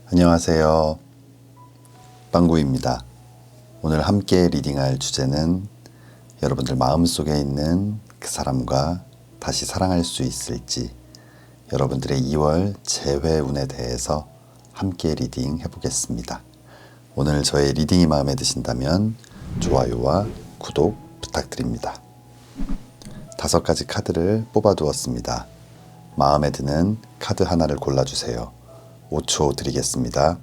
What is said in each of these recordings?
안녕하세요. 빵구입니다. 오늘 함께 리딩할 주제는 여러분들 마음속에 있는 그 사람과 다시 사랑할 수 있을지, 여러분들의 2월 재회운에 대해서 함께 리딩 해보겠습니다. 오늘 저의 리딩이 마음에 드신다면 좋아요와 구독 부탁드립니다. 5가지 카드를 뽑아두었습니다. 마음에 드는 카드 하나를 골라주세요. 5초 드리겠습니다.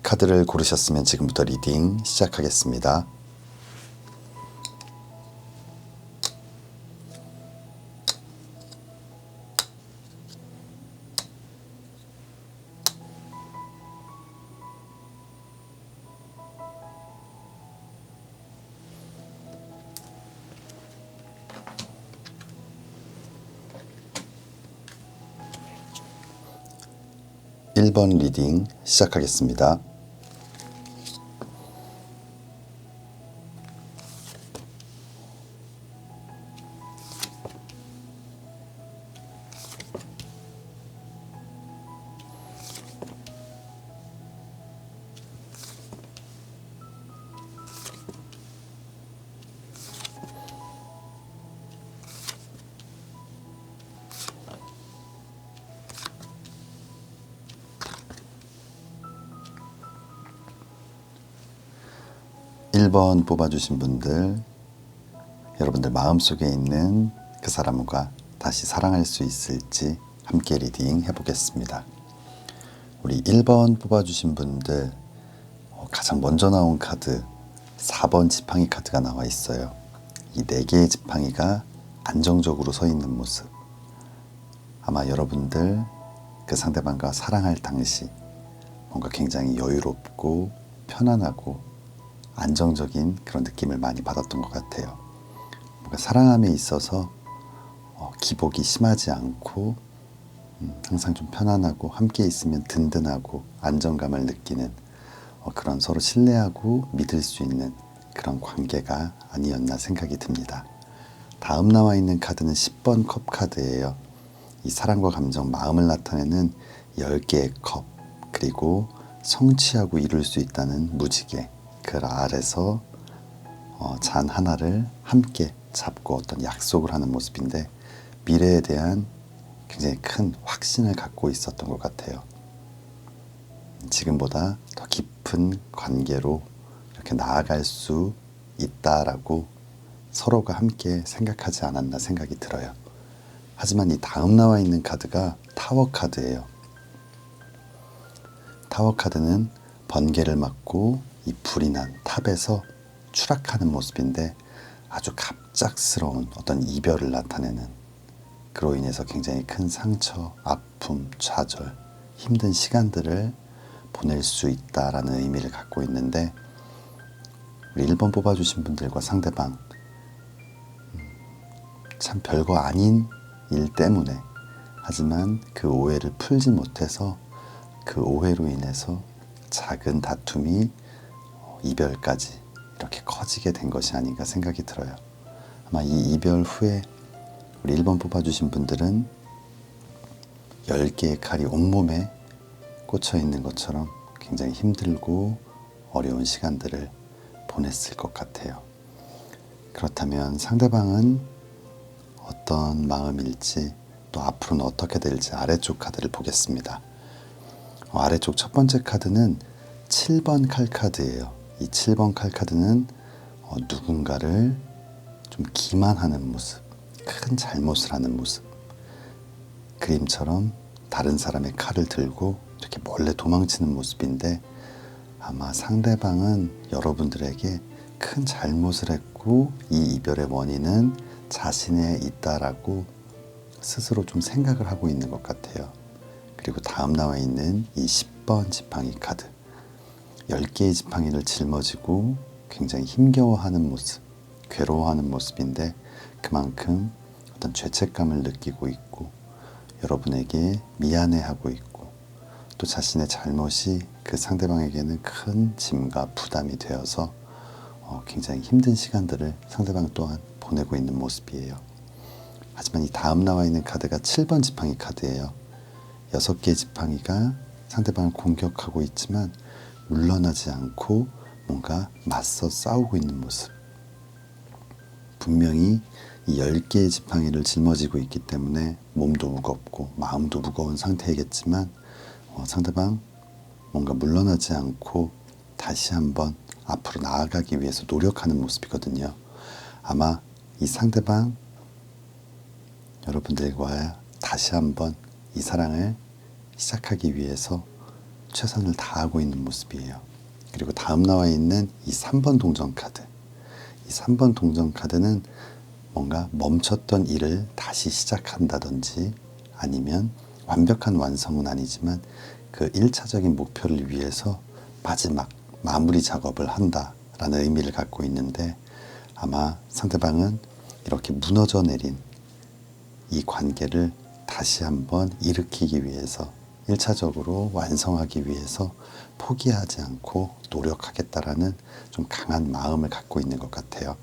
카드를 고르셨으면 지금부터 리딩 시작하겠습니다. (1번) 리딩 시작하겠습니다. (1번) 뽑아주신 분들, 여러분들 마음속에 있는 그 사람과 다시 사랑할 수 있을지 함께 리딩 해보겠습니다. 우리 1번 뽑아주신 분들, 가장 먼저 나온 카드 4번 지팡이 카드가 나와 있어요. 이 4개의 지팡이가 안정적으로 서 있는 모습, 아마 여러분들 그 상대방과 사랑할 당시 뭔가 굉장히 여유롭고 편안하고 안정적인 그런 느낌을 많이 받았던 것 같아요. 뭔가 사랑함에 있어서 기복이 심하지 않고 항상 좀 편안하고 함께 있으면 든든하고 안정감을 느끼는 그런 서로 신뢰하고 믿을 수 있는 그런 관계가 아니었나 생각이 듭니다. 다음 나와 있는 카드는 10번 컵 카드예요. 이 사랑과 감정, 마음을 나타내는 10개의 컵, 그리고 성취하고 이룰 수 있다는 무지개, 그 아래서 잔 하나를 함께 잡고 어떤 약속을 하는 모습인데, 미래에 대한 굉장히 큰 확신을 갖고 있었던 것 같아요. 지금보다 더 깊은 관계로 이렇게 나아갈 수 있다라고 서로가 함께 생각하지 않았나 생각이 들어요. 하지만 이 다음 나와 있는 카드가 타워 카드예요. 타워 카드는 번개를 맞고 이 불이 난 탑에서 추락하는 모습인데, 아주 갑작스러운 어떤 이별을 나타내는, 그로 인해서 굉장히 큰 상처, 아픔, 좌절, 힘든 시간들을 보낼 수 있다라는 의미를 갖고 있는데, 우리 1번 뽑아주신 분들과 상대방 참 별거 아닌 일 때문에, 하지만 그 오해를 풀지 못해서 그 오해로 인해서 작은 다툼이 이별까지 이렇게 커지게 된 것이 아닌가 생각이 들어요. 아마 이 이별 후에 우리 1번 뽑아주신 분들은 10개의 칼이 온몸에 꽂혀 있는 것처럼 굉장히 힘들고 어려운 시간들을 보냈을 것 같아요. 그렇다면 상대방은 어떤 마음일지, 또 앞으로는 어떻게 될지 아래쪽 카드를 보겠습니다. 아래쪽 첫 번째 카드는 7번 칼 카드예요. 이 7번 칼 카드는 누군가를 좀 기만하는 모습, 큰 잘못을 하는 모습, 그림처럼 다른 사람의 칼을 들고 이렇게 몰래 도망치는 모습인데, 아마 상대방은 여러분들에게 큰 잘못을 했고 이 이별의 원인은 자신에 있다라고 스스로 좀 생각을 하고 있는 것 같아요. 그리고 다음 나와 있는 이 10번 지팡이 카드, 10개의 지팡이를 짊어지고 굉장히 힘겨워하는 모습, 괴로워하는 모습인데, 그만큼 어떤 죄책감을 느끼고 있고 여러분에게 미안해하고 있고, 또 자신의 잘못이 그 상대방에게는 큰 짐과 부담이 되어서 굉장히 힘든 시간들을 상대방 또한 보내고 있는 모습이에요. 하지만 이 다음 나와 있는 카드가 7번 지팡이 카드예요. 6개의 지팡이가 상대방을 공격하고 있지만 물러나지 않고 뭔가 맞서 싸우고 있는 모습. 분명히 이 10개의 지팡이를 짊어지고 있기 때문에 몸도 무겁고 마음도 무거운 상태이겠지만 상대방 뭔가 물러나지 않고 다시 한번 앞으로 나아가기 위해서 노력하는 모습이거든요. 아마 이 상대방 여러분들과 다시 한번 이 사랑을 시작하기 위해서 최선을 다하고 있는 모습이에요. 그리고 다음 나와 있는 이 3번 동전 카드. 이 3번 동전 카드는 뭔가 멈췄던 일을 다시 시작한다든지 아니면 완벽한 완성은 아니지만 그 1차적인 목표를 위해서 마지막 마무리 작업을 한다라는 의미를 갖고 있는데 아마 상대방은 이렇게 무너져 내린 이 관계를 다시 한번 일으키기 위해서 1차적으로 완성하기 위해서 포기하지 않고 노력하겠다라는 좀 강한 마음을 갖고 있는 것 같아요.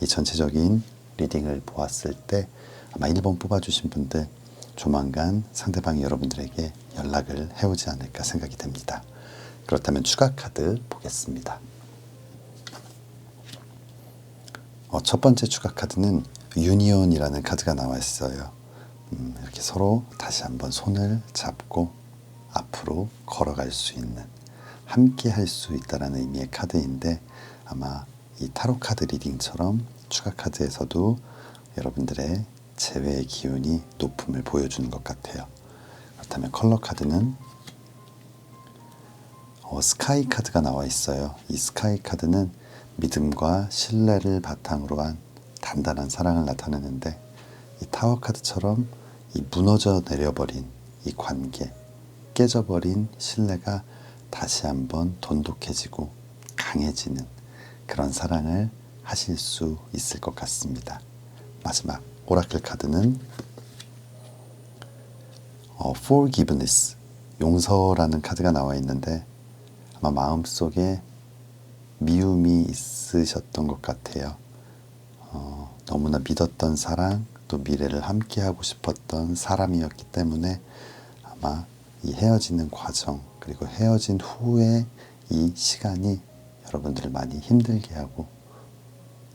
이 전체적인 리딩을 보았을 때 아마 1번 뽑아주신 분들 조만간 상대방이 여러분들에게 연락을 해오지 않을까 생각이 됩니다. 그렇다면 추가 카드 보겠습니다. 첫 번째 추가 카드는 유니온이라는 카드가 나와 있어요. 이렇게 서로 다시 한번 손을 잡고 앞으로 걸어갈 수 있는, 함께 할 수 있다는 의미의 카드인데 아마 이 타로 카드 리딩처럼 추가 카드에서도 여러분들의 재회의 기운이 높음을 보여주는 것 같아요. 그렇다면 컬러 카드는 스카이 카드가 나와 있어요. 이 스카이 카드는 믿음과 신뢰를 바탕으로 한 단단한 사랑을 나타내는데 이 타워 카드처럼 이 무너져 내려버린 이 관계, 깨져버린 신뢰가 다시 한번 돈독해지고 강해지는 그런 사랑을 하실 수 있을 것 같습니다. 마지막 오라클 카드는 Forgiveness, 용서라는 카드가 나와 있는데 아마 마음속에 미움이 있으셨던 것 같아요. 너무나 믿었던 사랑, 또 미래를 함께하고 싶었던 사람이었기 때문에 아마 이 헤어지는 과정, 그리고 헤어진 후에 이 시간이 여러분들을 많이 힘들게 하고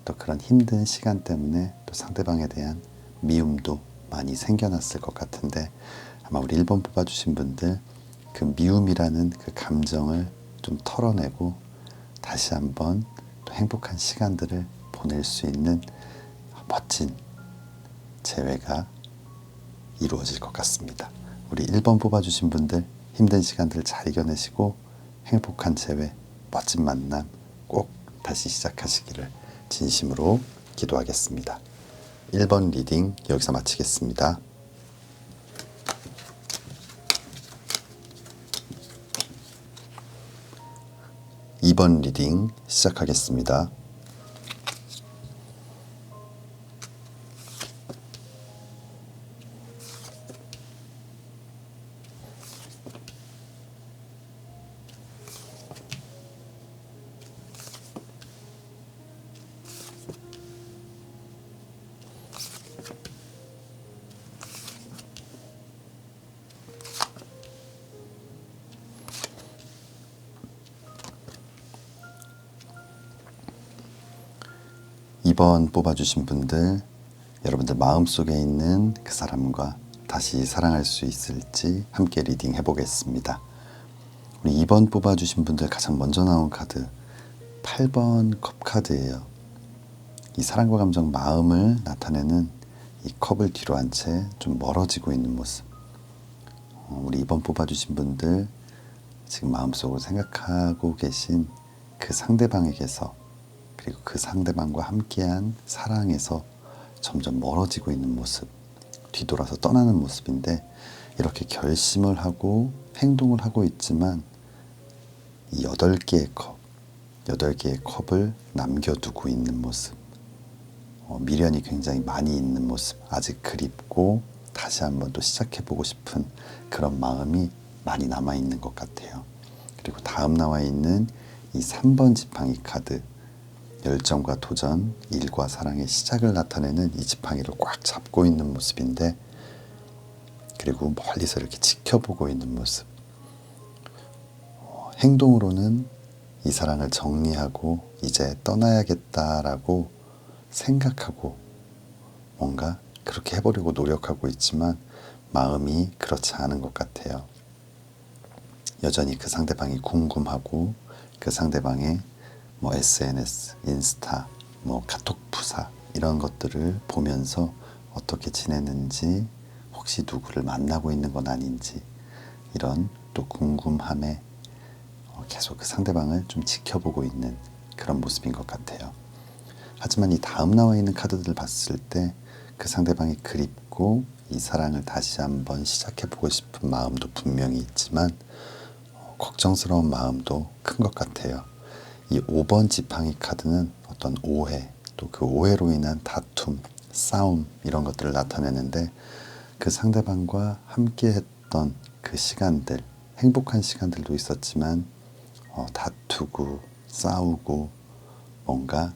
또 그런 힘든 시간 때문에 또 상대방에 대한 미움도 많이 생겨났을 것 같은데 아마 우리 1번 뽑아주신 분들 그 미움이라는 그 감정을 좀 털어내고 다시 한번 또 행복한 시간들을 보낼 수 있는 멋진 재회가 이루어질 것 같습니다. 우리 1번 뽑아주신 분들 힘든 시간들 잘 이겨내시고 행복한 재회, 멋진 만남 꼭 다시 시작하시기를 진심으로 기도하겠습니다. 1번 리딩 여기서 마치겠습니다. 2번 리딩 시작하겠습니다. (2번) 뽑아주신 분들 여러분들 마음속에 있는 그 사람과 다시 사랑할 수 있을지 함께 리딩 해보겠습니다. 우리 2번 뽑아주신 분들 가장 먼저 나온 카드 8번 컵 카드예요. 이 사랑과 감정 마음을 나타내는 이 컵을 뒤로 한 채 좀 멀어지고 있는 모습. 우리 2번 뽑아주신 분들 지금 마음속으로 생각하고 계신 그 상대방에게서 그리고 그 상대방과 함께한 사랑에서 점점 멀어지고 있는 모습, 뒤돌아서 떠나는 모습인데 이렇게 결심을 하고 행동을 하고 있지만 이 8개의 컵을 남겨두고 있는 모습, 미련이 굉장히 많이 있는 모습, 아직 그립고 다시 한번 또 시작해보고 싶은 그런 마음이 많이 남아있는 것 같아요. 그리고 다음 나와 있는 이 3번 지팡이 카드, 열정과 도전, 일과 사랑의 시작을 나타내는 이 지팡이를 꽉 잡고 있는 모습인데, 그리고 멀리서 이렇게 지켜보고 있는 모습. 행동으로는 이 사랑을 정리하고 이제 떠나야겠다라고 생각하고 뭔가 그렇게 해보려고 노력하고 있지만 마음이 그렇지 않은 것 같아요. 여전히 그 상대방이 궁금하고 그 상대방의 SNS, 인스타, 카톡 프사 이런 것들을 보면서 어떻게 지내는지, 혹시 누구를 만나고 있는 건 아닌지, 이런 또 궁금함에 계속 그 상대방을 좀 지켜보고 있는 그런 모습인 것 같아요. 하지만 이 다음 나와 있는 카드들을 봤을 때 그 상대방이 그립고 이 사랑을 다시 한번 시작해보고 싶은 마음도 분명히 있지만 걱정스러운 마음도 큰 것 같아요. 이 5번 지팡이 카드는 어떤 오해, 또 그 오해로 인한 다툼, 싸움 이런 것들을 나타내는데, 그 상대방과 함께 했던 그 시간들, 행복한 시간들도 있었지만 다투고 싸우고 뭔가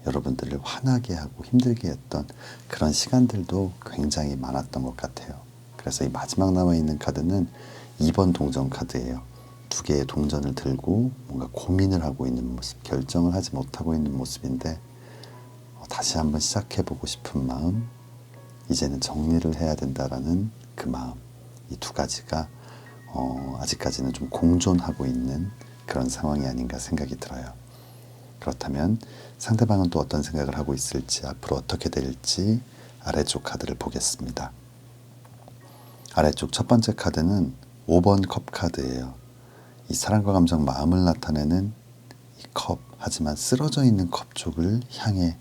여러분들을 화나게 하고 힘들게 했던 그런 시간들도 굉장히 많았던 것 같아요. 그래서 이 마지막 남아있는 카드는 2번 동전 카드예요. 두 개의 동전을 들고 뭔가 고민을 하고 있는 모습, 결정을 하지 못하고 있는 모습인데, 다시 한번 시작해보고 싶은 마음, 이제는 정리를 해야 된다라는 그 마음, 이 두 가지가 아직까지는 좀 공존하고 있는 그런 상황이 아닌가 생각이 들어요. 그렇다면 상대방은 또 어떤 생각을 하고 있을지, 앞으로 어떻게 될지 아래쪽 카드를 보겠습니다. 아래쪽 첫 번째 카드는 5번 컵 카드예요. 이 사랑과 감정, 마음을 나타내는 이 컵, 하지만 쓰러져 있는 컵 쪽을 향해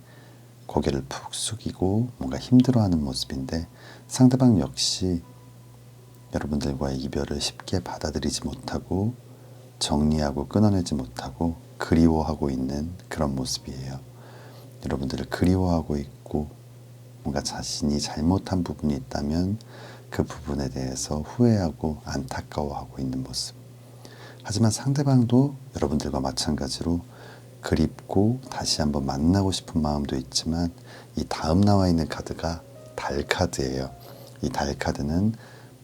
고개를 푹 숙이고 뭔가 힘들어하는 모습인데, 상대방 역시 여러분들과의 이별을 쉽게 받아들이지 못하고 정리하고 끊어내지 못하고 그리워하고 있는 그런 모습이에요. 여러분들을 그리워하고 있고 뭔가 자신이 잘못한 부분이 있다면 그 부분에 대해서 후회하고 안타까워하고 있는 모습. 하지만 상대방도 여러분들과 마찬가지로 그립고 다시 한번 만나고 싶은 마음도 있지만, 이 다음 나와 있는 카드가 달 카드예요. 이 달 카드는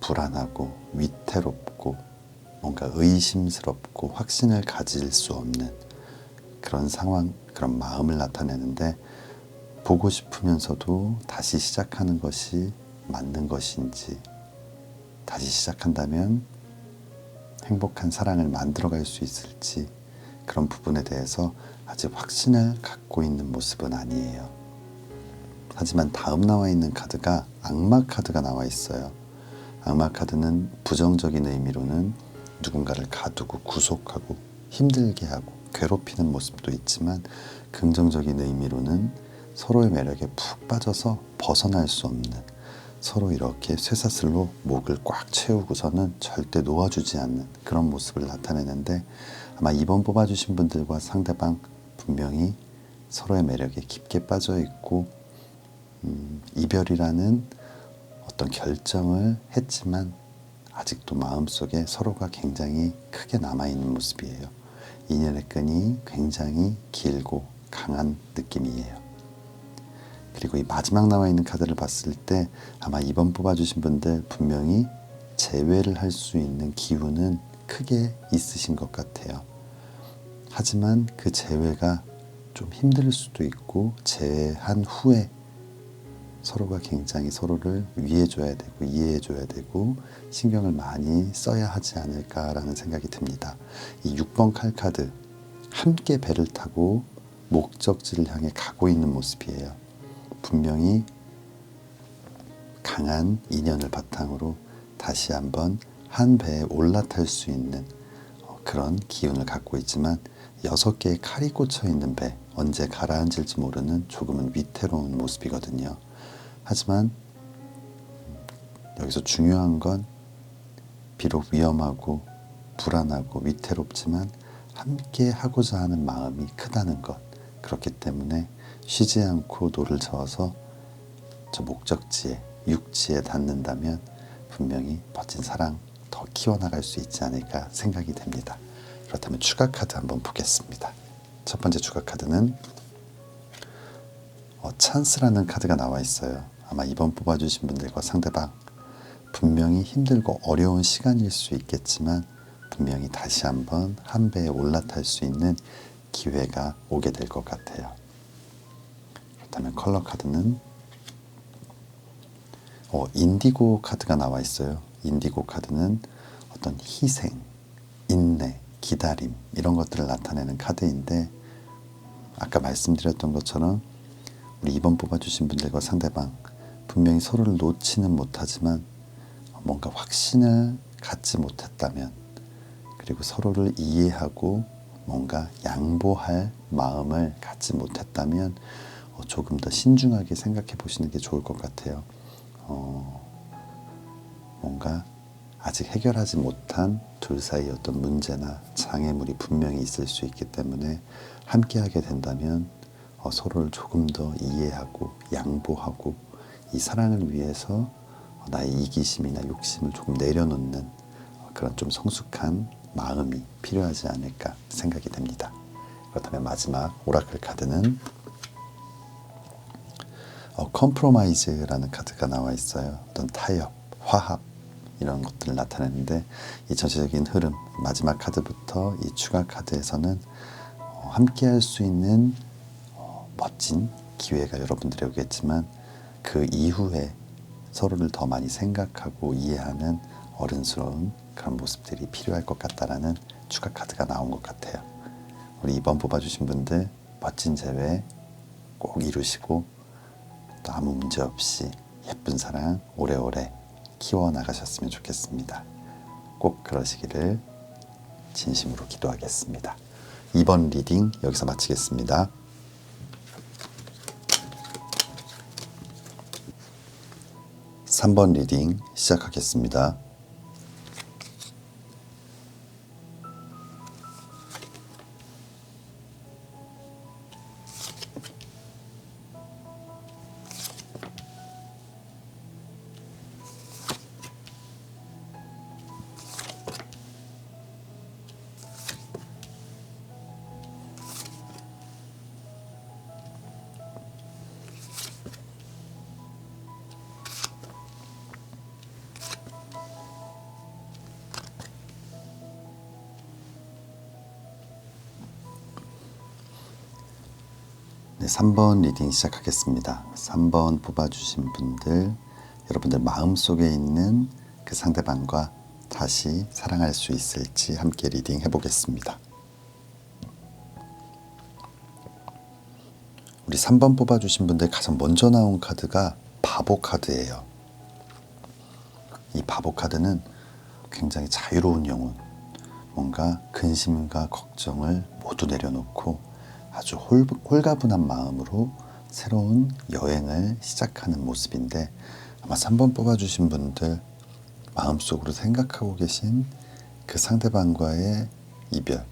불안하고 위태롭고 뭔가 의심스럽고 확신을 가질 수 없는 그런 상황, 그런 마음을 나타내는데, 보고 싶으면서도 다시 시작하는 것이 맞는 것인지, 다시 시작한다면 행복한 사랑을 만들어갈 수 있을지, 그런 부분에 대해서 아직 확신을 갖고 있는 모습은 아니에요. 하지만 다음 나와 있는 카드가 악마 카드가 나와 있어요. 악마 카드는 부정적인 의미로는 누군가를 가두고 구속하고 힘들게 하고 괴롭히는 모습도 있지만, 긍정적인 의미로는 서로의 매력에 푹 빠져서 벗어날 수 없는, 서로 이렇게 쇠사슬로 목을 꽉 채우고서는 절대 놓아주지 않는 그런 모습을 나타내는데, 아마 2번 뽑아주신 분들과 상대방 분명히 서로의 매력에 깊게 빠져 있고 이별이라는 어떤 결정을 했지만 아직도 마음속에 서로가 굉장히 크게 남아있는 모습이에요. 인연의 끈이 굉장히 길고 강한 느낌이에요. 그리고 이 마지막 나와 있는 카드를 봤을 때 아마 2번 뽑아주신 분들 분명히 재회를 할 수 있는 기운은 크게 있으신 것 같아요. 하지만 그 재회가 좀 힘들 수도 있고, 재회한 후에 서로가 굉장히 서로를 위해줘야 되고 이해해줘야 되고 신경을 많이 써야 하지 않을까라는 생각이 듭니다. 이 6번 칼 카드, 함께 배를 타고 목적지를 향해 가고 있는 모습이에요. 분명히 강한 인연을 바탕으로 다시 한번 한 배에 올라탈 수 있는 그런 기운을 갖고 있지만, 6개의 칼이 꽂혀 있는 배, 언제 가라앉을지 모르는 조금은 위태로운 모습이거든요. 하지만 여기서 중요한 건 비록 위험하고 불안하고 위태롭지만 함께 하고자 하는 마음이 크다는 것. 그렇기 때문에 쉬지 않고 노를 저어서 저 목적지에, 육지에 닿는다면 분명히 멋진 사랑 더 키워나갈 수 있지 않을까 생각이 됩니다. 그렇다면 추가 카드 한번 보겠습니다. 첫 번째 추가 카드는 찬스라는 카드가 나와 있어요. 아마 이번 뽑아주신 분들과 상대방 분명히 힘들고 어려운 시간일 수 있겠지만 분명히 다시 한번 한 배에 올라탈 수 있는 기회가 오게 될 것 같아요. 그렇다면 컬러 카드는 인디고 카드가 나와 있어요. 인디고 카드는 어떤 희생, 인내, 기다림 이런 것들을 나타내는 카드인데 아까 말씀드렸던 것처럼 우리 2번 뽑아주신 분들과 상대방 분명히 서로를 놓지는 못하지만 뭔가 확신을 갖지 못했다면 그리고 서로를 이해하고 뭔가 양보할 마음을 갖지 못했다면 조금 더 신중하게 생각해 보시는 게 좋을 것 같아요. 뭔가 아직 해결하지 못한 둘 사이 어떤 문제나 장애물이 분명히 있을 수 있기 때문에 함께하게 된다면 서로를 조금 더 이해하고 양보하고 이 사랑을 위해서 나의 이기심이나 욕심을 조금 내려놓는 그런 좀 성숙한 마음이 필요하지 않을까 생각이 됩니다. 그렇다면 마지막 오라클 카드는 컴프로마이즈라는 카드가 나와 있어요. 어떤 타협, 화합 이런 것들을 나타내는데 이 전체적인 흐름 마지막 카드부터 이 추가 카드에서는 함께할 수 있는 멋진 기회가 여러분들에게 오겠지만 그 이후에 서로를 더 많이 생각하고 이해하는 어른스러운 그런 모습들이 필요할 것 같다라는 추가 카드가 나온 것 같아요. 우리 이번 뽑아주신 분들 멋진 재회 꼭 이루시고 또 아무 문제 없이 예쁜 사랑 오래오래 키워나가셨으면 좋겠습니다. 꼭 그러시기를 진심으로 기도하겠습니다. 2번 리딩 여기서 마치겠습니다. 3번 리딩 시작하겠습니다. 네, 3번 리딩 시작하겠습니다. 3번 뽑아주신 분들, 여러분들 마음속에 있는 그 상대방과 다시 사랑할 수 있을지 함께 리딩 해보겠습니다. 우리 3번 뽑아주신 분들 가장 먼저 나온 카드가 바보 카드예요. 이 바보 카드는 굉장히 자유로운 영혼, 뭔가 근심과 걱정을 모두 내려놓고 아주 홀가분한 마음으로 새로운 여행을 시작하는 모습인데 아마 3번 뽑아주신 분들 마음속으로 생각하고 계신 그 상대방과의 이별,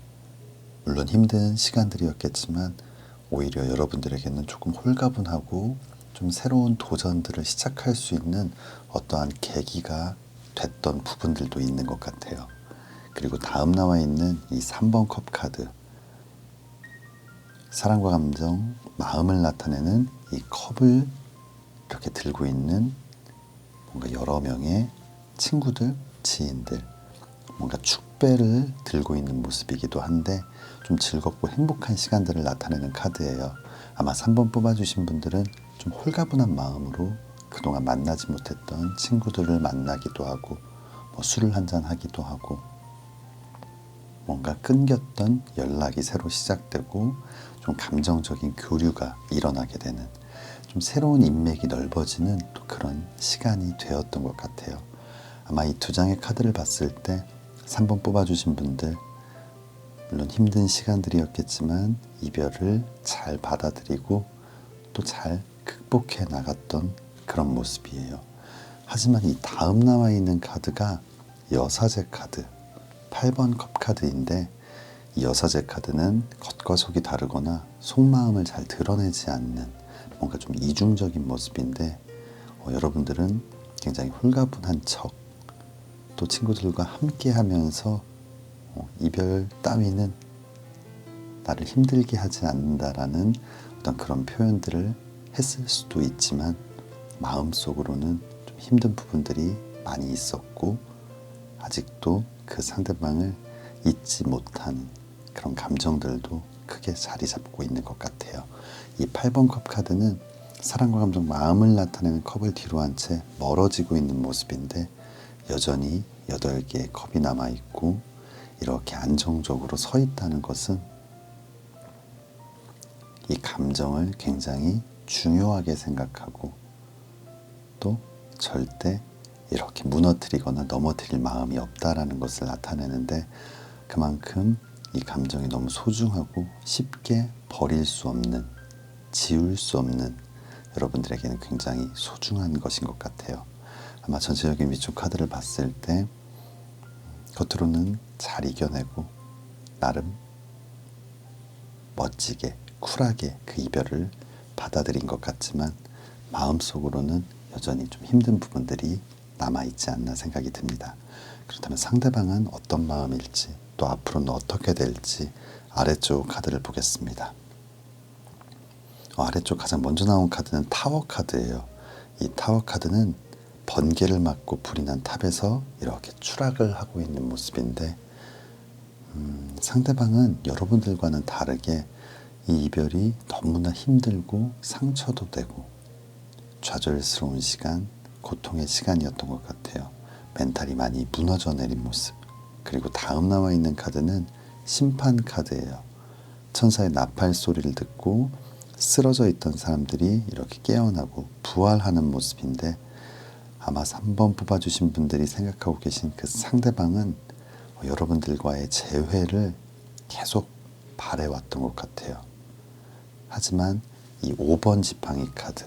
물론 힘든 시간들이었겠지만 오히려 여러분들에게는 조금 홀가분하고 좀 새로운 도전들을 시작할 수 있는 어떠한 계기가 됐던 부분들도 있는 것 같아요. 그리고 다음 나와 있는 이 3번 컵 카드, 사랑과 감정, 마음을 나타내는 이 컵을 이렇게 들고 있는 뭔가 여러 명의 친구들, 지인들, 뭔가 축배를 들고 있는 모습이기도 한데 좀 즐겁고 행복한 시간들을 나타내는 카드예요. 아마 3번 뽑아주신 분들은 좀 홀가분한 마음으로 그동안 만나지 못했던 친구들을 만나기도 하고 술을 한잔 하기도 하고 뭔가 끊겼던 연락이 새로 시작되고 좀 감정적인 교류가 일어나게 되는 좀 새로운 인맥이 넓어지는 또 그런 시간이 되었던 것 같아요. 아마 이 두 장의 카드를 봤을 때 3번 뽑아주신 분들 물론 힘든 시간들이었겠지만 이별을 잘 받아들이고 또 잘 극복해 나갔던 그런 모습이에요. 하지만 이 다음 나와 있는 카드가 여사제 카드 8번 컵 카드인데 이 여사제 카드는 겉과 속이 다르거나 속마음을 잘 드러내지 않는 뭔가 좀 이중적인 모습인데 여러분들은 굉장히 홀가분한 척 또 친구들과 함께 하면서 이별 따위는 나를 힘들게 하지 않는다라는 어떤 그런 표현들을 했을 수도 있지만 마음속으로는 좀 힘든 부분들이 많이 있었고 아직도 그 상대방을 잊지 못하는 그런 감정들도 크게 자리 잡고 있는 것 같아요. 이 8번 컵 카드는 사랑과 감정, 마음을 나타내는 컵을 뒤로 한 채 멀어지고 있는 모습인데 여전히 8개의 컵이 남아있고 이렇게 안정적으로 서 있다는 것은 이 감정을 굉장히 중요하게 생각하고 또 절대 이렇게 무너뜨리거나 넘어뜨릴 마음이 없다라는 것을 나타내는데 그만큼 이 감정이 너무 소중하고 쉽게 버릴 수 없는, 지울 수 없는 여러분들에게는 굉장히 소중한 것인 것 같아요. 아마 전체적인 위쪽 카드를 봤을 때 겉으로는 잘 이겨내고 나름 멋지게 쿨하게 그 이별을 받아들인 것 같지만 마음속으로는 여전히 좀 힘든 부분들이 남아있지 않나 생각이 듭니다. 그렇다면 상대방은 어떤 마음일지 또 앞으로는 어떻게 될지 아래쪽 카드를 보겠습니다. 아래쪽 가장 먼저 나온 카드는 타워 카드예요. 이 타워 카드는 번개를 맞고 불이 난 탑에서 이렇게 추락을 하고 있는 모습인데 상대방은 여러분들과는 다르게 이 이별이 너무나 힘들고 상처도 되고 좌절스러운 시간, 고통의 시간이었던 것 같아요. 멘탈이 많이 무너져 내린 모습. 그리고 다음 나와 있는 카드는 심판 카드예요. 천사의 나팔 소리를 듣고 쓰러져 있던 사람들이 이렇게 깨어나고 부활하는 모습인데 아마 3번 뽑아주신 분들이 생각하고 계신 그 상대방은 여러분들과의 재회를 계속 바래왔던 것 같아요. 하지만 이 5번 지팡이 카드,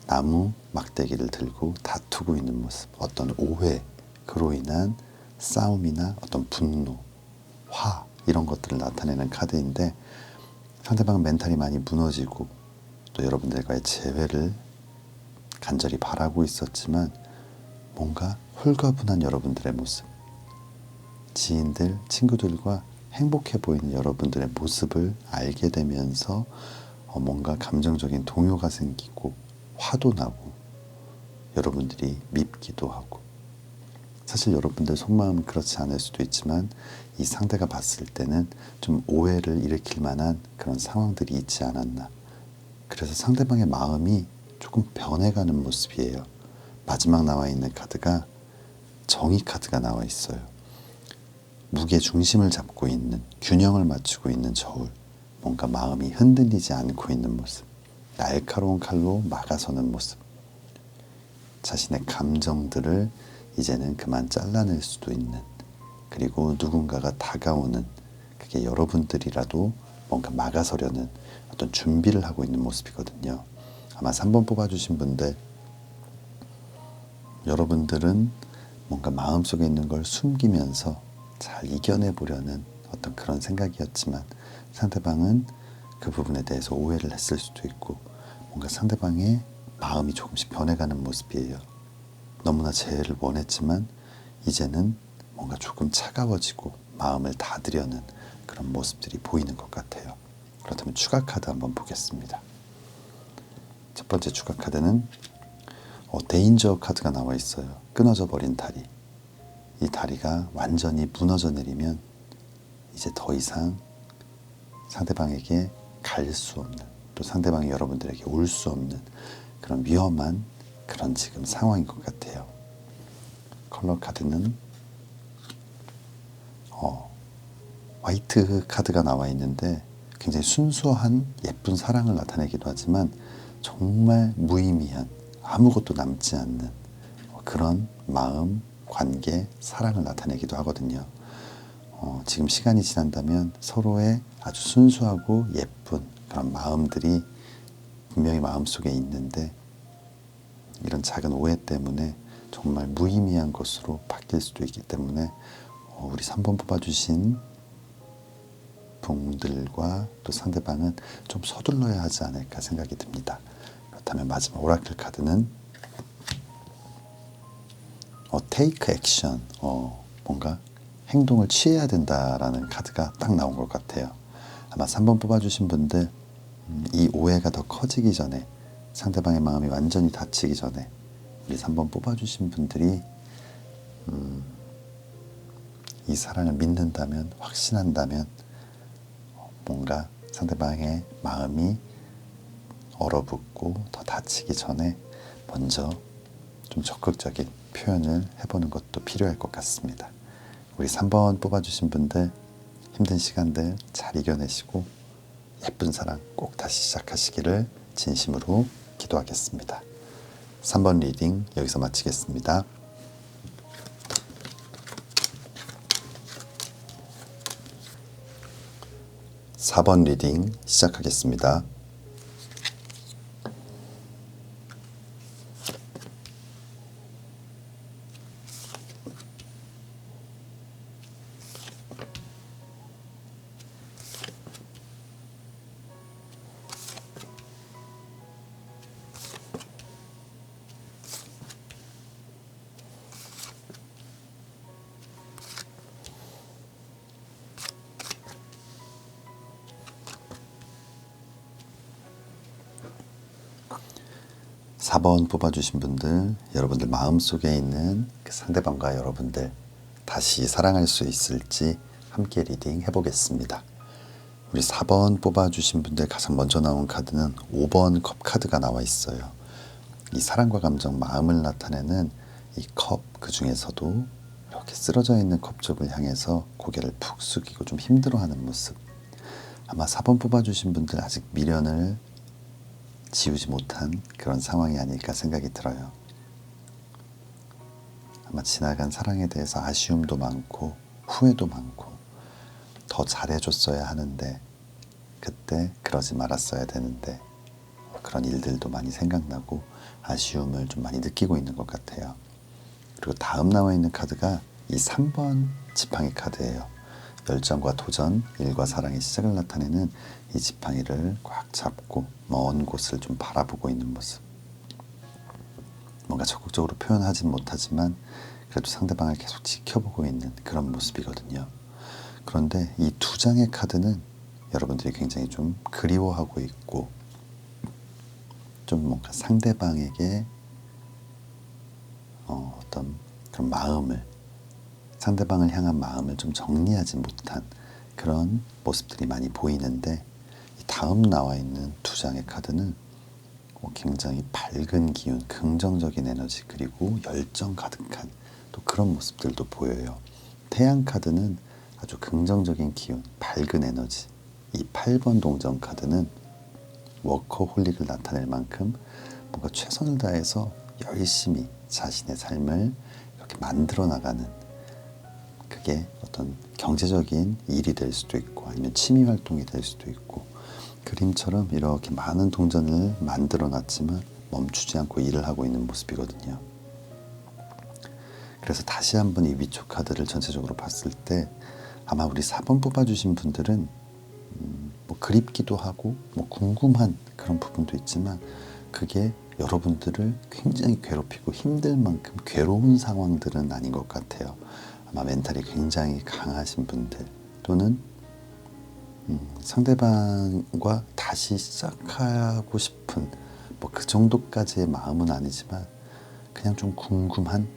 나무 막대기를 들고 다투고 있는 모습, 어떤 오해, 그로 인한 싸움이나 어떤 분노, 화 이런 것들을 나타내는 카드인데 상대방은 멘탈이 많이 무너지고 또 여러분들과의 재회를 간절히 바라고 있었지만 뭔가 홀가분한 여러분들의 모습, 지인들, 친구들과 행복해 보이는 여러분들의 모습을 알게 되면서 뭔가 감정적인 동요가 생기고 화도 나고 여러분들이 밉기도 하고 사실 여러분들 속마음은 그렇지 않을 수도 있지만 이 상대가 봤을 때는 좀 오해를 일으킬 만한 그런 상황들이 있지 않았나. 그래서 상대방의 마음이 조금 변해가는 모습이에요. 마지막 나와 있는 카드가 정의 카드가 나와 있어요. 무게 중심을 잡고 있는, 균형을 맞추고 있는 저울, 뭔가 마음이 흔들리지 않고 있는 모습, 날카로운 칼로 막아서는 모습, 자신의 감정들을 이제는 그만 잘라낼 수도 있는, 그리고 누군가가 다가오는, 그게 여러분들이라도 뭔가 막아서려는 어떤 준비를 하고 있는 모습이거든요. 아마 3번 뽑아주신 분들, 여러분들은 뭔가 마음속에 있는 걸 숨기면서 잘 이겨내 보려는 어떤 그런 생각이었지만 상대방은 그 부분에 대해서 오해를 했을 수도 있고 뭔가 상대방의 마음이 조금씩 변해가는 모습이에요. 너무나 재회를 원했지만 이제는 뭔가 조금 차가워지고 마음을 닫으려는 그런 모습들이 보이는 것 같아요. 그렇다면 추가 카드 한번 보겠습니다. 첫 번째 추가 카드는 데인저 카드가 나와 있어요. 끊어져 버린 다리. 이 다리가 완전히 무너져 내리면 이제 더 이상 상대방에게 갈 수 없는, 또 상대방이 여러분들에게 올 수 없는 그런 위험한 그런 지금 상황인 것 같아요. 컬러 카드는 화이트 카드가 나와 있는데 굉장히 순수한 예쁜 사랑을 나타내기도 하지만 정말 무의미한 아무것도 남지 않는 그런 마음, 관계, 사랑을 나타내기도 하거든요. 지금 시간이 지난다면 서로의 아주 순수하고 예쁜 그런 마음들이 분명히 마음속에 있는데 이런 작은 오해 때문에 정말 무의미한 것으로 바뀔 수도 있기 때문에 우리 3번 뽑아주신 분들과 또 상대방은 좀 서둘러야 하지 않을까 생각이 듭니다. 그렇다면 마지막 오라클 카드는 take action, 뭔가 행동을 취해야 된다라는 카드가 딱 나온 것 같아요. 아마 3번 뽑아주신 분들 이 오해가 더 커지기 전에 상대방의 마음이 완전히 닫히기 전에 우리 3번 뽑아주신 분들이 이 사랑을 믿는다면, 확신한다면 뭔가 상대방의 마음이 얼어붙고 더 다치기 전에 먼저 좀 적극적인 표현을 해보는 것도 필요할 것 같습니다. 우리 3번 뽑아주신 분들 힘든 시간들 잘 이겨내시고 예쁜 사랑 꼭 다시 시작하시기를 진심으로 기도하겠습니다. 3번 리딩 여기서 마치겠습니다. 4번 리딩 시작하겠습니다. 사 번 뽑아주신 분들, 여러분들 마음속에 있는 그 상대방과 여러분들 다시 사랑할 수 있을지 함께 리딩 해보겠습니다. 우리 4번 뽑아주신 분들 가장 먼저 나온 카드는 5번 컵 카드가 나와 있어요. 이 사랑과 감정, 마음을 나타내는 이 컵, 그 중에서도 이렇게 쓰러져 있는 컵 쪽을 향해서 고개를 푹 숙이고 좀 힘들어하는 모습. 아마 4번 뽑아주신 분들 아직 미련을 지우지 못한 그런 상황이 아닐까 생각이 들어요. 아마 지나간 사랑에 대해서 아쉬움도 많고 후회도 많고 더 잘해줬어야 하는데 그때 그러지 말았어야 되는데 그런 일들도 많이 생각나고 아쉬움을 좀 많이 느끼고 있는 것 같아요. 그리고 다음 나와 있는 카드가 이 3번 지팡이 카드예요. 열정과 도전, 일과 사랑의 시작을 나타내는 이 지팡이를 꽉 잡고 먼 곳을 좀 바라보고 있는 모습. 뭔가 적극적으로 표현하진 못하지만 그래도 상대방을 계속 지켜보고 있는 그런 모습이거든요. 그런데 이 두 장의 카드는 여러분들이 굉장히 좀 그리워하고 있고 좀 뭔가 상대방에게 어떤 그런 마음을, 상대방을 향한 마음을 좀 정리하지 못한 그런 모습들이 많이 보이는데, 이 다음 나와 있는 두 장의 카드는 굉장히 밝은 기운, 긍정적인 에너지, 그리고 열정 가득한 또 그런 모습들도 보여요. 태양 카드는 아주 긍정적인 기운, 밝은 에너지. 이 8번 동전 카드는 워커홀릭을 나타낼 만큼 뭔가 최선을 다해서 열심히 자신의 삶을 이렇게 만들어 나가는, 그게 어떤 경제적인 일이 될 수도 있고 아니면 취미 활동이 될 수도 있고, 그림처럼 이렇게 많은 동전을 만들어 놨지만 멈추지 않고 일을 하고 있는 모습이거든요. 그래서 다시 한번 이 위쪽 카드를 전체적으로 봤을 때 아마 우리 4번 뽑아주신 분들은 뭐 그립기도 하고 뭐 궁금한 그런 부분도 있지만 그게 여러분들을 굉장히 괴롭히고 힘들 만큼 괴로운 상황들은 아닌 것 같아요. 아마 멘탈이 굉장히 강하신 분들 또는 상대방과 다시 시작하고 싶은 뭐 그 정도까지의 마음은 아니지만 그냥 좀 궁금한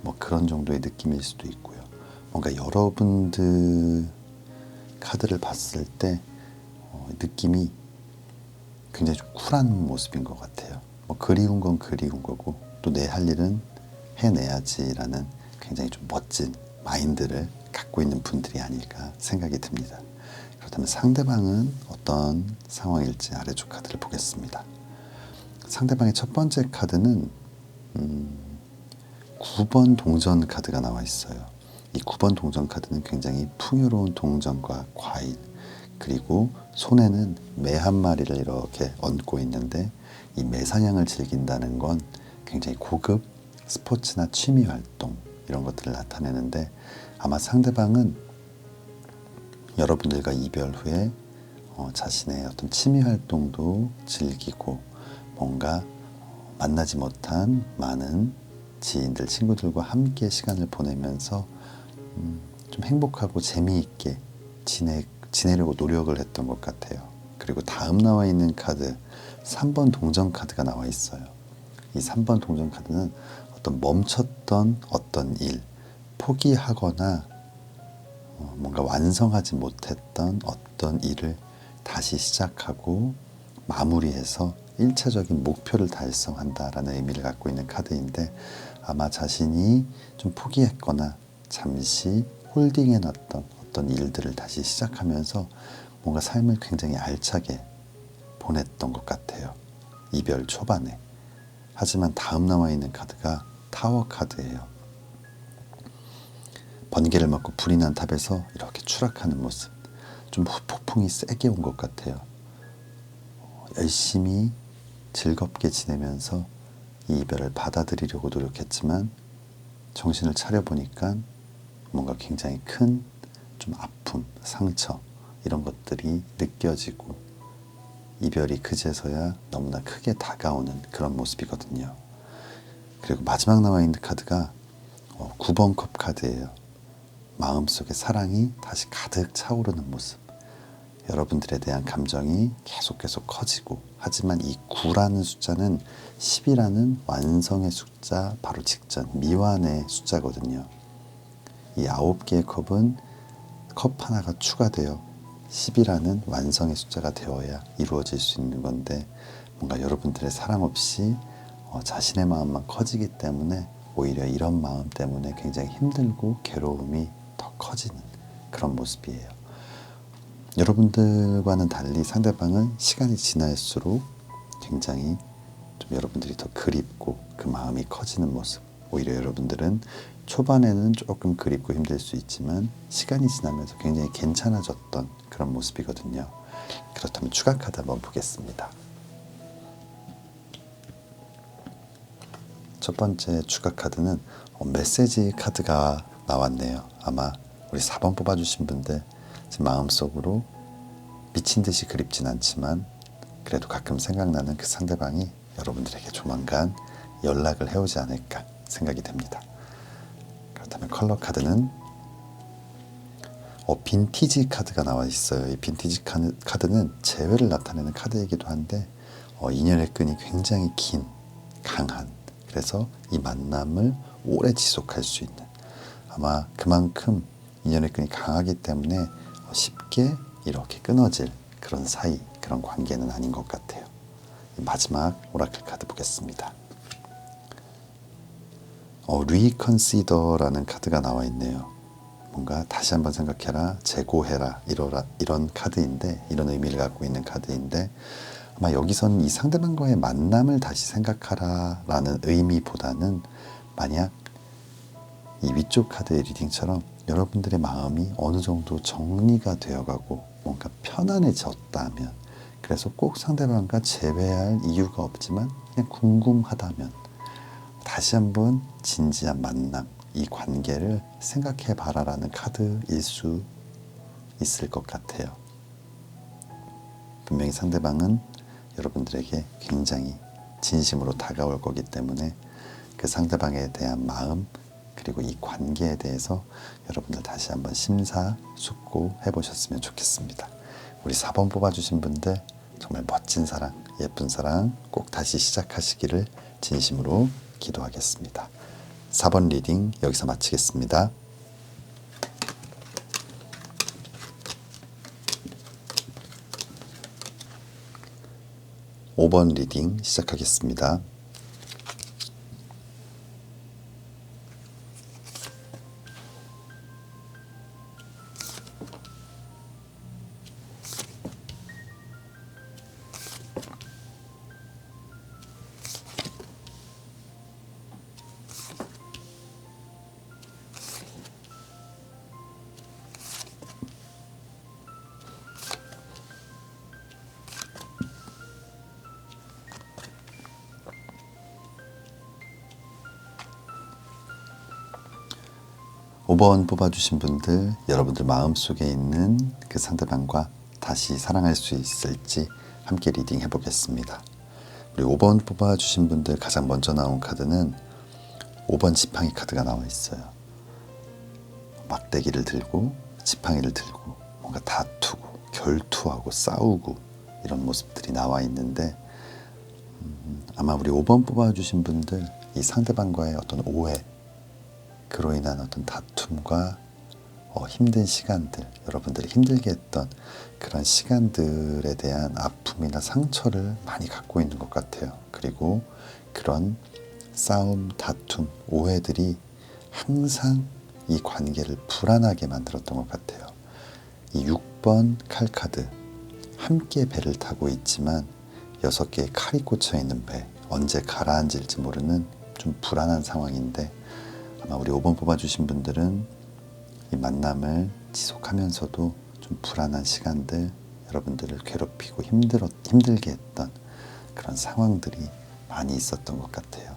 뭐 그런 정도의 느낌일 수도 있고요. 뭔가 여러분들 카드를 봤을 때 느낌이 굉장히 좀 쿨한 모습인 것 같아요. 뭐 그리운 건 그리운 거고 또 내 할 일은 해내야지라는 굉장히 좀 멋진 마인드를 갖고 있는 분들이 아닐까 생각이 듭니다. 그렇다면 상대방은 어떤 상황일지 아래쪽 카드를 보겠습니다. 상대방의 첫 번째 카드는 9번 동전 카드가 나와 있어요. 이 9번 동전 카드는 굉장히 풍요로운 동전과 과일, 그리고 손에는 매 한 마리를 이렇게 얹고 있는데 이 매사냥을 즐긴다는 건 굉장히 고급 스포츠나 취미 활동 이런 것들을 나타내는데, 아마 상대방은 여러분들과 이별 후에 자신의 어떤 취미 활동도 즐기고 뭔가 만나지 못한 많은 지인들, 친구들과 함께 시간을 보내면서 좀 행복하고 재미있게 지내려고 노력을 했던 것 같아요. 그리고 다음 나와 있는 카드 3번 동전 카드가 나와 있어요. 이 3번 동전 카드는 어떤 멈췄던 어떤 일, 포기하거나 뭔가 완성하지 못했던 어떤 일을 다시 시작하고 마무리해서 1차적인 목표를 달성한다라는 의미를 갖고 있는 카드인데, 아마 자신이 좀 포기했거나 잠시 홀딩해놨던 어떤 일들을 다시 시작하면서 뭔가 삶을 굉장히 알차게 보냈던 것 같아요. 이별 초반에. 하지만 다음 남아있는 카드가 타워 카드예요. 번개를 맞고 불이 난 탑에서 이렇게 추락하는 모습. 좀 폭풍이 세게 온 것 같아요. 열심히 즐겁게 지내면서 이 이별을 받아들이려고 노력했지만 정신을 차려보니까 뭔가 굉장히 큰 좀 아픔, 상처 이런 것들이 느껴지고 이별이 그제서야 너무나 크게 다가오는 그런 모습이거든요. 그리고 마지막 남아있는 카드가 9번 컵 카드예요. 마음속에 사랑이 다시 가득 차오르는 모습. 여러분들에 대한 감정이 계속 커지고, 하지만 이 9라는 숫자는 10이라는 완성의 숫자 바로 직전 미완의 숫자거든요. 이 9개의 컵은 컵 하나가 추가되어 10이라는 완성의 숫자가 되어야 이루어질 수 있는 건데, 뭔가 여러분들의 사랑 없이 자신의 마음만 커지기 때문에 오히려 이런 마음 때문에 굉장히 힘들고 괴로움이 더 커지는 그런 모습이에요. 여러분들과는 달리 상대방은 시간이 지날수록 굉장히 좀 여러분들이 더 그립고 그 마음이 커지는 모습. 오히려 여러분들은 초반에는 조금 그립고 힘들 수 있지만 시간이 지나면서 굉장히 괜찮아졌던 그런 모습이거든요. 그렇다면 추가 카드 한번 보겠습니다. 첫 번째 추가 카드는 메시지 카드가 나왔네요. 아마 우리 4번 뽑아주신 분들 지금 마음속으로 미친 듯이 그립진 않지만 그래도 가끔 생각나는 그 상대방이 여러분들에게 조만간 연락을 해오지 않을까 생각이 됩니다. 그렇다면 컬러 카드는 빈티지 카드가 나와 있어요. 이 빈티지 카드는 재회를 나타내는 카드이기도 한데 인연의 끈이 굉장히 긴, 강한, 그래서 이 만남을 오래 지속할 수 있는, 아마 그만큼 인연의 끈이 강하기 때문에 쉽게 이렇게 끊어질 그런 사이, 그런 관계는 아닌 것 같아요. 마지막 오라클 카드 보겠습니다. 리컨시더라는 카드가 나와 있네요. 뭔가 다시 한번 생각해라, 재고해라, 이런 카드인데, 이런 의미를 갖고 있는 카드인데, 아마 여기서는 이 상대방과의 만남을 다시 생각하라 라는 의미보다는, 만약 이 위쪽 카드의 리딩처럼 여러분들의 마음이 어느 정도 정리가 되어가고 뭔가 편안해졌다면, 그래서 꼭 상대방과 재회할 이유가 없지만 그냥 궁금하다면 다시 한번 진지한 만남, 이 관계를 생각해 봐라라는 카드일 수 있을 것 같아요. 분명히 상대방은 여러분들에게 굉장히 진심으로 다가올 거기 때문에 그 상대방에 대한 마음, 그리고 이 관계에 대해서 여러분들 다시 한번 심사숙고해 보셨으면 좋겠습니다. 우리 4번 뽑아주신 분들 정말 멋진 사랑, 예쁜 사랑 꼭 다시 시작하시기를 진심으로 기도하겠습니다. 4번 리딩 여기서 마치겠습니다. (5번) 리딩 시작하겠습니다. (5번) 뽑아주신 분들, 여러분들 마음속에 있는 그 상대방과 다시 사랑할 수 있을지 함께 리딩 해보겠습니다. 우리 5번 뽑아주신 분들 가장 먼저 나온 카드는 5번 지팡이 카드가 나와 있어요. 막대기를 들고 지팡이를 들고 뭔가 다투고 결투하고 싸우고 이런 모습들이 나와 있는데, 아마 우리 5번 뽑아주신 분들 이 상대방과의 어떤 오해, 그로 인한 어떤 다툼과 힘든 시간들, 여러분들이 힘들게 했던 그런 시간들에 대한 아픔이나 상처를 많이 갖고 있는 것 같아요. 그리고 그런 싸움, 다툼, 오해들이 항상 이 관계를 불안하게 만들었던 것 같아요. 이 6번 칼카드, 함께 배를 타고 있지만 6개의 칼이 꽂혀 있는 배, 언제 가라앉을지 모르는 좀 불안한 상황인데, 아마 우리 5번 뽑아주신 분들은 이 만남을 지속하면서도 좀 불안한 시간들, 여러분들을 괴롭히고 힘들게 했던 그런 상황들이 많이 있었던 것 같아요.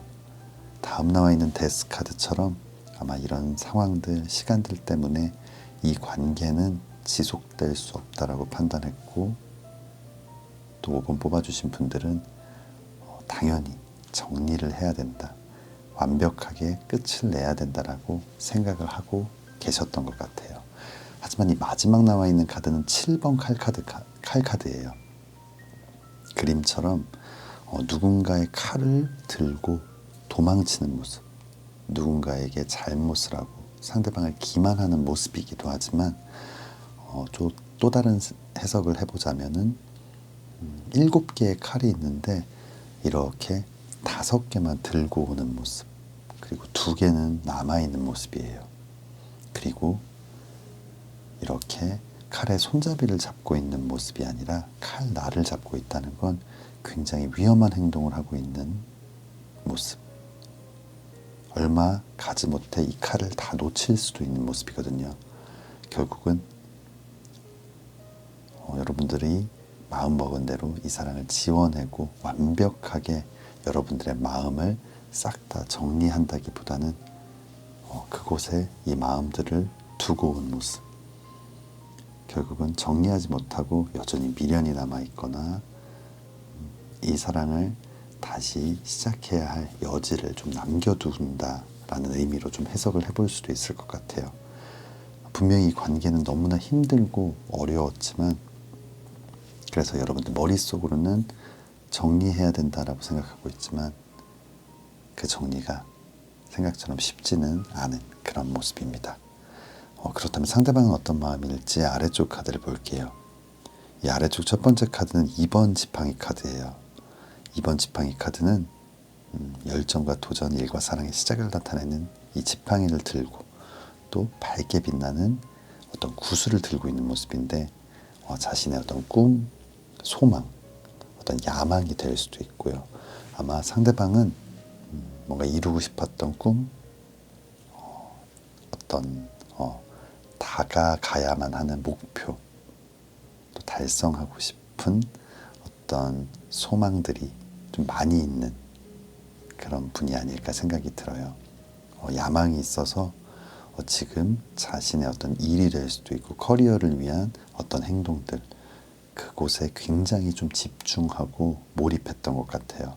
다음 나와 있는 데스 카드처럼 아마 이런 상황들, 시간들 때문에 이 관계는 지속될 수 없다라고 판단했고, 또 5번 뽑아주신 분들은 당연히 정리를 해야 된다, 완벽하게 끝을 내야 된다라고 생각을 하고 계셨던 것 같아요. 하지만 이 마지막 나와 있는 카드는 7번 칼카드예요. 그림처럼 누군가의 칼을 들고 도망치는 모습, 누군가에게 잘못을 하고 상대방을 기만하는 모습이기도 하지만, 또 다른 해석을 해보자면은 7개의 칼이 있는데 이렇게 5개만 들고 오는 모습, 그리고 2개는 남아있는 모습이에요. 그리고 이렇게 칼의 손잡이를 잡고 있는 모습이 아니라 칼날을 잡고 있다는 건 굉장히 위험한 행동을 하고 있는 모습. 얼마 가지 못해 이 칼을 다 놓칠 수도 있는 모습이거든요. 결국은 여러분들이 마음먹은 대로 이 사랑을 지워내고 완벽하게 여러분들의 마음을 싹 다 정리한다기보다는 그곳에 이 마음들을 두고 온 모습, 결국은 정리하지 못하고 여전히 미련이 남아있거나 이 사랑을 다시 시작해야 할 여지를 좀 남겨둔다라는 의미로 좀 해석을 해볼 수도 있을 것 같아요. 분명히 이 관계는 너무나 힘들고 어려웠지만, 그래서 여러분들 머릿속으로는 정리해야 된다라고 생각하고 있지만 그 정리가 생각처럼 쉽지는 않은 그런 모습입니다. 그렇다면 상대방은 어떤 마음일지 아래쪽 카드를 볼게요. 이 아래쪽 첫 번째 카드는 2번 지팡이 카드예요. 2번 지팡이 카드는 열정과 도전, 일과 사랑의 시작을 나타내는 이 지팡이를 들고 또 밝게 빛나는 어떤 구슬을 들고 있는 모습인데, 자신의 어떤 꿈, 소망, 어떤 야망이 될 수도 있고요. 아마 상대방은 뭔가 이루고 싶었던 꿈, 어떤 다가가야만 하는 목표, 또 달성하고 싶은 어떤 소망들이 좀 많이 있는 그런 분이 아닐까 생각이 들어요. 야망이 있어서 지금 자신의 어떤 일이 될 수도 있고 커리어를 위한 어떤 행동들, 그곳에 굉장히 좀 집중하고 몰입했던 것 같아요.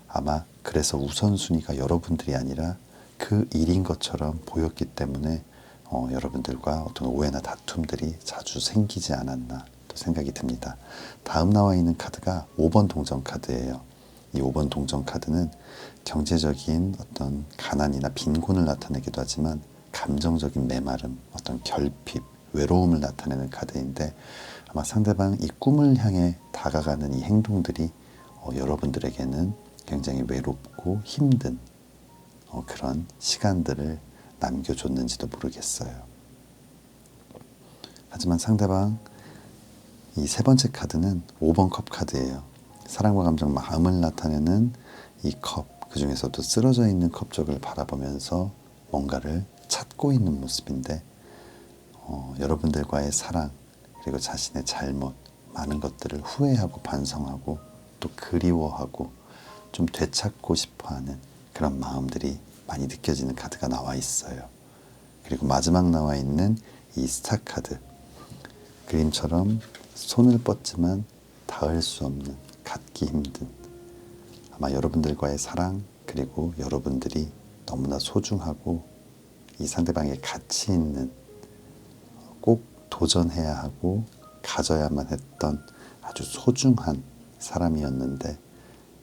아마 그래서 우선순위가 여러분들이 아니라 그 일인 것처럼 보였기 때문에 여러분들과 어떤 오해나 다툼들이 자주 생기지 않았나 또 생각이 듭니다. 다음 나와 있는 카드가 5번 동전 카드예요. 이 5번 동전 카드는 경제적인 어떤 가난이나 빈곤을 나타내기도 하지만 감정적인 메마름, 어떤 결핍, 외로움을 나타내는 카드인데, 아마 상대방 이 꿈을 향해 다가가는 이 행동들이 여러분들에게는 굉장히 외롭고 힘든 그런 시간들을 남겨줬는지도 모르겠어요. 하지만 상대방 이 세 번째 카드는 5번 컵 카드예요. 사랑과 감정, 마음을 나타내는 이 컵, 그 중에서도 쓰러져 있는 컵 쪽을 바라보면서 뭔가를 찾고 있는 모습인데, 여러분들과의 사랑, 그리고 자신의 잘못, 많은 것들을 후회하고 반성하고 또 그리워하고 좀 되찾고 싶어하는 그런 마음들이 많이 느껴지는 카드가 나와 있어요. 그리고 마지막 나와 있는 이 스타 카드, 그림처럼 손을 뻗지만 닿을 수 없는, 갖기 힘든, 아마 여러분들과의 사랑, 그리고 여러분들이 너무나 소중하고 이 상대방의 가치 있는, 꼭 도전해야 하고 가져야만 했던 아주 소중한 사람이었는데,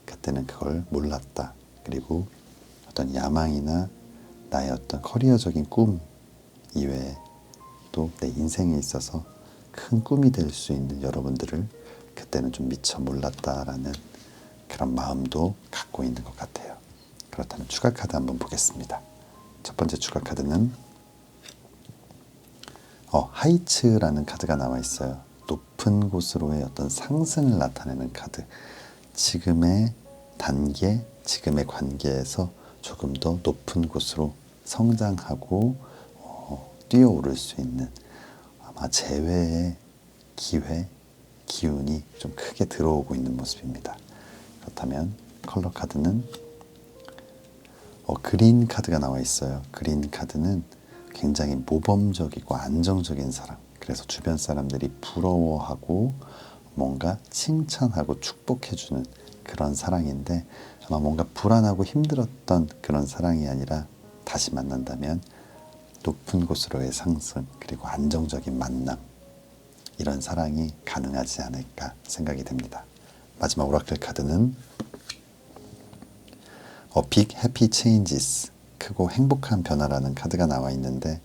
그 그때는 그걸 몰랐다. 그리고 어떤 야망이나 나의 어떤 커리어적인 꿈 이외에 또 내 인생에 있어서 큰 꿈이 될 수 있는 여러분들을 그때는 좀 미처 몰랐다라는 그런 마음도 갖고 있는 것 같아요. 그렇다면 추가 카드 한번 보겠습니다. 첫 번째 추가 카드는 하이츠라는 카드가 나와 있어요. 높은 곳으로의 어떤 상승을 나타내는 카드. 지금의 단계, 지금의 관계에서 조금 더 높은 곳으로 성장하고 뛰어오를 수 있는 아마 재회의 기회, 기운이 좀 크게 들어오고 있는 모습입니다. 그렇다면 컬러 카드는 그린 카드가 나와 있어요. 그린 카드는 굉장히 모범적이고 안정적인 사람. 그래서 주변 사람들이 부러워하고 뭔가 칭찬하고 축복해주는 그런 사랑인데 아마 뭔가 불안하고 힘들었던 그런 사랑이 아니라 다시 만난다면 높은 곳으로의 상승 그리고 안정적인 만남 이런 사랑이 가능하지 않을까 생각이 됩니다. 마지막 오라클 카드는 Big Happy Changes 크고 행복한 변화라는 카드가 나와 있는데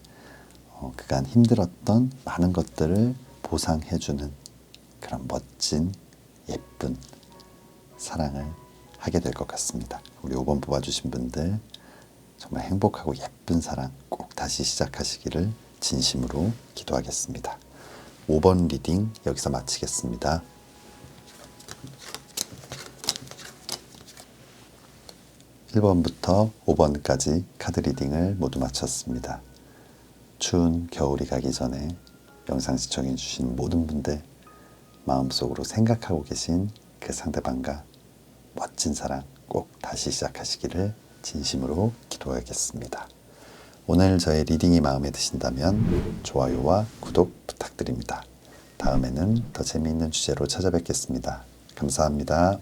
그간 힘들었던 많은 것들을 보상해주는 그런 멋진 예쁜 사랑을 하게 될 것 같습니다. 우리 5번 뽑아주신 분들 정말 행복하고 예쁜 사랑 꼭 다시 시작하시기를 진심으로 기도하겠습니다. 5번 리딩 여기서 마치겠습니다. (1번부터) (5번까지) 카드 리딩을 모두 마쳤습니다. 추운 겨울이 가기 전에 영상 시청해 주신 모든 분들 마음속으로 생각하고 계신 그 상대방과 멋진 사랑 꼭 다시 시작하시기를 진심으로 기도하겠습니다. 오늘 저의 리딩이 마음에 드신다면 좋아요와 구독 부탁드립니다. 다음에는 더 재미있는 주제로 찾아뵙겠습니다. 감사합니다.